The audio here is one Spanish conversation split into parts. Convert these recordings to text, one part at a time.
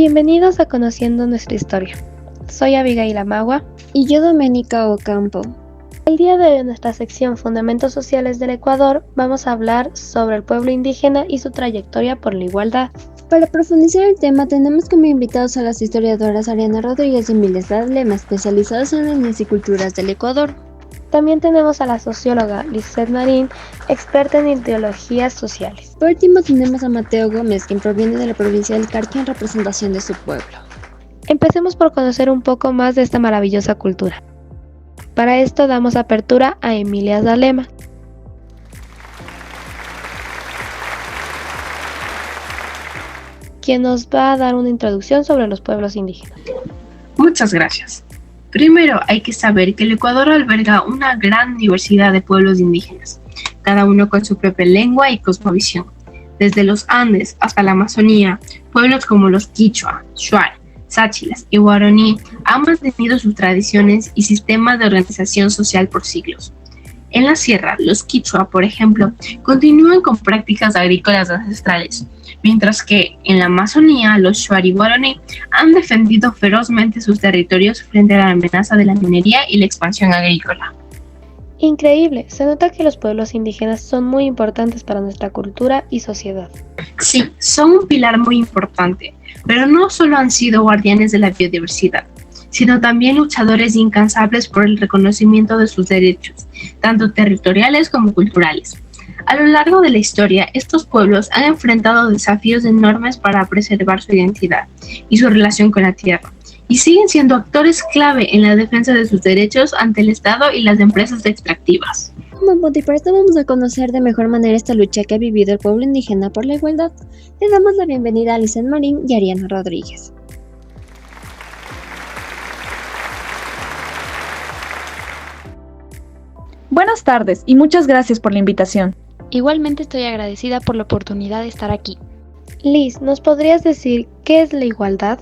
Bienvenidos a Conociendo Nuestra Historia. Soy Abigail Amagua. Y yo, Doménica Ocampo. El día de hoy en nuestra sección Fundamentos Sociales del Ecuador vamos a hablar sobre el pueblo indígena y su trayectoria por la igualdad. Para profundizar el tema tenemos como invitados a las historiadoras Ariana Rodríguez y Emilia Lema, especializadas en etnias y culturas del Ecuador. También tenemos a la socióloga Lisette Marín, experta en ideologías sociales. Por último tenemos a Mateo Gómez, quien proviene de la provincia del Carchi en representación de su pueblo. Empecemos por conocer un poco más de esta maravillosa cultura. Para esto damos apertura a Emilia Lema, quien nos va a dar una introducción sobre los pueblos indígenas. Muchas gracias. Primero hay que saber que el Ecuador alberga una gran diversidad de pueblos indígenas, cada uno con su propia lengua y cosmovisión. Desde los Andes hasta la Amazonía, pueblos como los Quichua, Shuar, Sáchilas y Guaraní han mantenido sus tradiciones y sistemas de organización social por siglos. En la sierra, los Quichua, por ejemplo, continúan con prácticas agrícolas ancestrales, mientras que en la Amazonía, los Shuar y Guaraní han defendido ferozmente sus territorios frente a la amenaza de la minería y la expansión agrícola. Increíble, se nota que los pueblos indígenas son muy importantes para nuestra cultura y sociedad. Sí, son un pilar muy importante, pero no solo han sido guardianes de la biodiversidad, sino también luchadores incansables por el reconocimiento de sus derechos, tanto territoriales como culturales. A lo largo de la historia, estos pueblos han enfrentado desafíos enormes para preservar su identidad y su relación con la tierra, y siguen siendo actores clave en la defensa de sus derechos ante el Estado y las empresas extractivas. Y para esto vamos a conocer de mejor manera esta lucha que ha vivido el pueblo indígena por la igualdad. Le damos la bienvenida a Lisette Marín y Ariana Rodríguez. Buenas tardes y muchas gracias por la invitación. Igualmente estoy agradecida por la oportunidad de estar aquí. Liz, ¿nos podrías decir qué es la igualdad?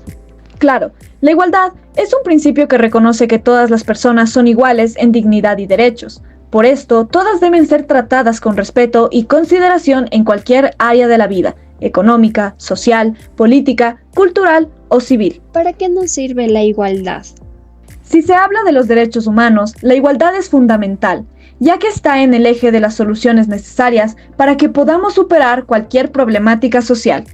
Claro, la igualdad es un principio que reconoce que todas las personas son iguales en dignidad y derechos. Por esto, todas deben ser tratadas con respeto y consideración en cualquier área de la vida, económica, social, política, cultural o civil. ¿Para qué nos sirve la igualdad? Si se habla de los derechos humanos, la igualdad es fundamental, ya que está en el eje de las soluciones necesarias para que podamos superar cualquier problemática social.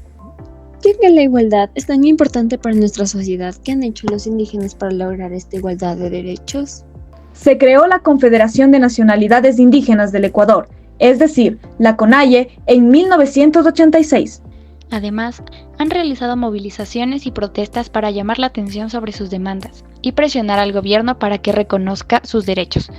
Ya que la igualdad es tan importante para nuestra sociedad, ¿qué han hecho los indígenas para lograr esta igualdad de derechos? Se creó la Confederación de Nacionalidades Indígenas del Ecuador, es decir, la CONAIE, en 1986. Además, han realizado movilizaciones y protestas para llamar la atención sobre sus demandas y presionar al gobierno para que reconozca sus derechos.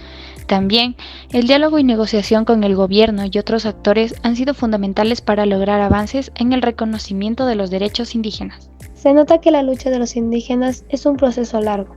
También, el diálogo y negociación con el gobierno y otros actores han sido fundamentales para lograr avances en el reconocimiento de los derechos indígenas. Se nota que la lucha de los indígenas es un proceso largo.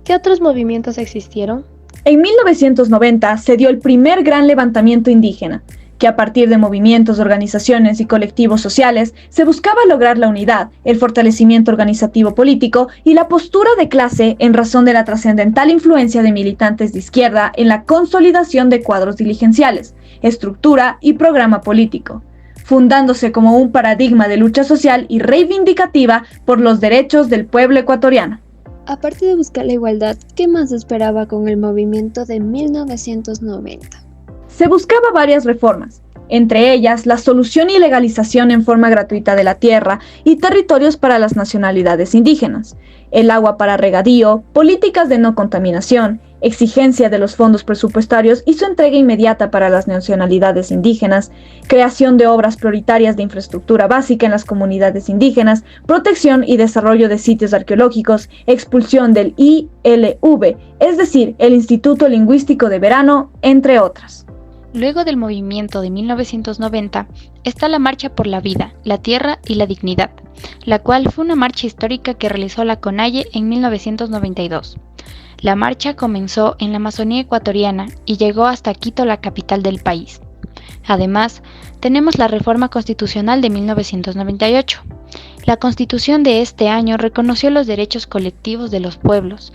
¿Qué otros movimientos existieron? En 1990 se dio el primer gran levantamiento indígena, que a partir de movimientos, organizaciones y colectivos sociales se buscaba lograr la unidad, el fortalecimiento organizativo político y la postura de clase en razón de la trascendental influencia de militantes de izquierda en la consolidación de cuadros dirigenciales, estructura y programa político, fundándose como un paradigma de lucha social y reivindicativa por los derechos del pueblo ecuatoriano. Aparte de buscar la igualdad, ¿qué más se esperaba con el movimiento de 1990? Se buscaba varias reformas, entre ellas la solución y legalización en forma gratuita de la tierra y territorios para las nacionalidades indígenas, el agua para regadío, políticas de no contaminación, exigencia de los fondos presupuestarios y su entrega inmediata para las nacionalidades indígenas, creación de obras prioritarias de infraestructura básica en las comunidades indígenas, protección y desarrollo de sitios arqueológicos, expulsión del ILV, es decir, el Instituto Lingüístico de Verano, entre otras. Luego del movimiento de 1990 está la Marcha por la Vida, la Tierra y la Dignidad, la cual fue una marcha histórica que realizó la CONAIE en 1992. La marcha comenzó en la Amazonía ecuatoriana y llegó hasta Quito, la capital del país. Además, tenemos la Reforma Constitucional de 1998. La Constitución de este año reconoció los derechos colectivos de los pueblos,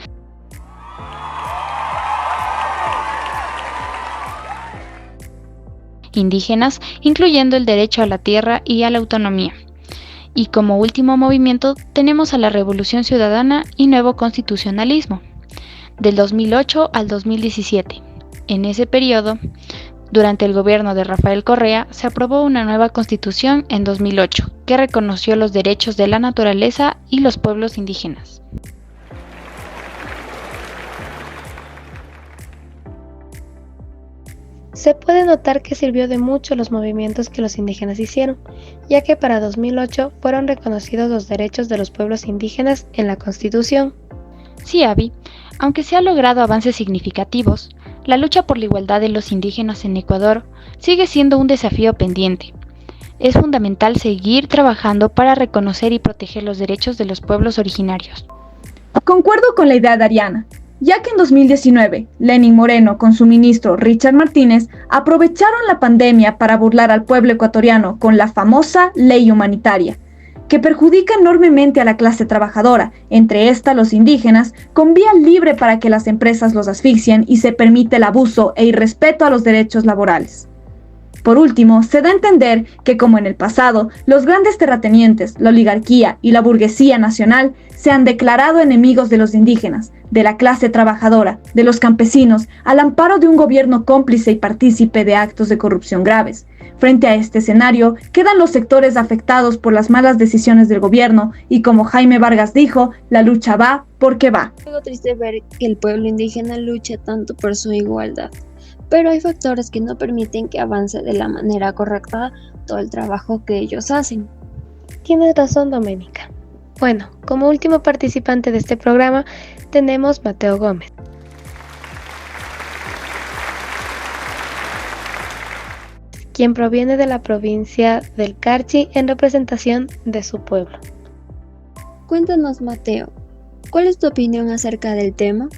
indígenas, incluyendo el derecho a la tierra y a la autonomía. Y como último movimiento tenemos a la Revolución Ciudadana y Nuevo Constitucionalismo, del 2008 al 2017. En ese periodo, durante el gobierno de Rafael Correa, se aprobó una nueva constitución en 2008 que reconoció los derechos de la naturaleza y los pueblos indígenas. Se puede notar que sirvió de mucho los movimientos que los indígenas hicieron, ya que para 2008 fueron reconocidos los derechos de los pueblos indígenas en la Constitución. Sí, Abby, aunque se han logrado avances significativos, la lucha por la igualdad de los indígenas en Ecuador sigue siendo un desafío pendiente. Es fundamental seguir trabajando para reconocer y proteger los derechos de los pueblos originarios. Concuerdo con la idea de Ariana, ya que en 2019, Lenín Moreno con su ministro Richard Martínez aprovecharon la pandemia para burlar al pueblo ecuatoriano con la famosa ley humanitaria, que perjudica enormemente a la clase trabajadora, entre esta los indígenas, con vía libre para que las empresas los asfixien y se permite el abuso e irrespeto a los derechos laborales. Por último, se da a entender que, como en el pasado, los grandes terratenientes, la oligarquía y la burguesía nacional se han declarado enemigos de los indígenas, de la clase trabajadora, de los campesinos, al amparo de un gobierno cómplice y partícipe de actos de corrupción graves. Frente a este escenario, quedan los sectores afectados por las malas decisiones del gobierno y, como Jaime Vargas dijo, la lucha va porque va. Es algo triste ver que el pueblo indígena lucha tanto por su igualdad, pero hay factores que no permiten que avance de la manera correcta todo el trabajo que ellos hacen. Tienes razón, Doménica. Bueno, como último participante de este programa tenemos Mateo Gómez. Quien proviene de la provincia del Carchi en representación de su pueblo. Cuéntanos, Mateo, ¿cuál es tu opinión acerca del tema?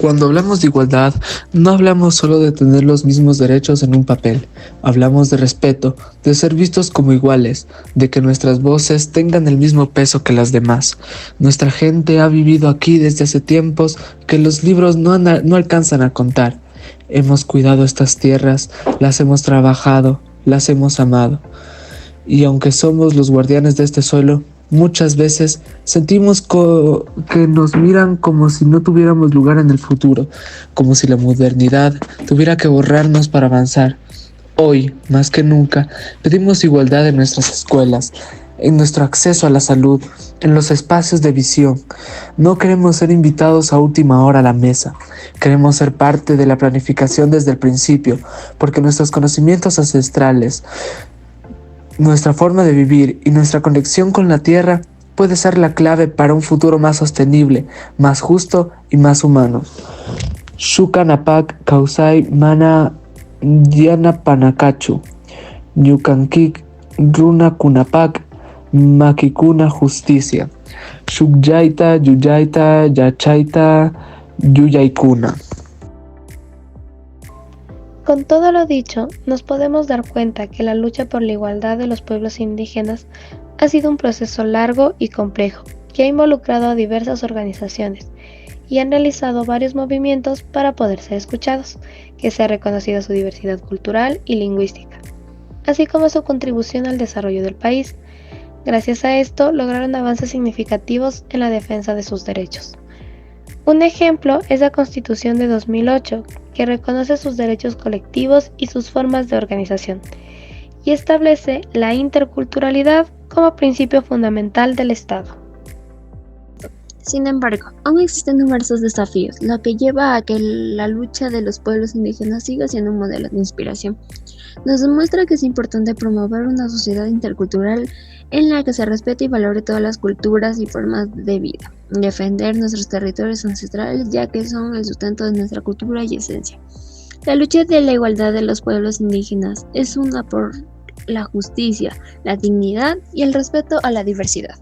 Cuando hablamos de igualdad, no hablamos solo de tener los mismos derechos en un papel. Hablamos de respeto, de ser vistos como iguales, de que nuestras voces tengan el mismo peso que las demás. Nuestra gente ha vivido aquí desde hace tiempos que los libros no alcanzan a contar. Hemos cuidado estas tierras, las hemos trabajado, las hemos amado. Y aunque somos los guardianes de este suelo, muchas veces sentimos que nos miran como si no tuviéramos lugar en el futuro, como si la modernidad tuviera que borrarnos para avanzar. Hoy, más que nunca, pedimos igualdad en nuestras escuelas, en nuestro acceso a la salud, en los espacios de visión. No queremos ser invitados a última hora a la mesa. Queremos ser parte de la planificación desde el principio, porque nuestros conocimientos ancestrales, nuestra forma de vivir y nuestra conexión con la tierra puede ser la clave para un futuro más sostenible, más justo y más humano. Shukanapak Kausai Mana Diana Panakachu Ñukankik Runa Kunapak Makikuna Justicia Shukyaita Yuyaita Yachaita Yuyaikuna. Con todo lo dicho, nos podemos dar cuenta que la lucha por la igualdad de los pueblos indígenas ha sido un proceso largo y complejo, que ha involucrado a diversas organizaciones y han realizado varios movimientos para poder ser escuchados, que se ha reconocido su diversidad cultural y lingüística, así como su contribución al desarrollo del país. Gracias a esto, lograron avances significativos en la defensa de sus derechos. Un ejemplo es la Constitución de 2008, que reconoce sus derechos colectivos y sus formas de organización, y establece la interculturalidad como principio fundamental del Estado. Sin embargo, aún existen numerosos desafíos, lo que lleva a que la lucha de los pueblos indígenas siga siendo un modelo de inspiración. Nos demuestra que es importante promover una sociedad intercultural en la que se respete y valore todas las culturas y formas de vida. Defender nuestros territorios ancestrales, ya que son el sustento de nuestra cultura y esencia. La lucha de la igualdad de los pueblos indígenas es una por la justicia, la dignidad y el respeto a la diversidad.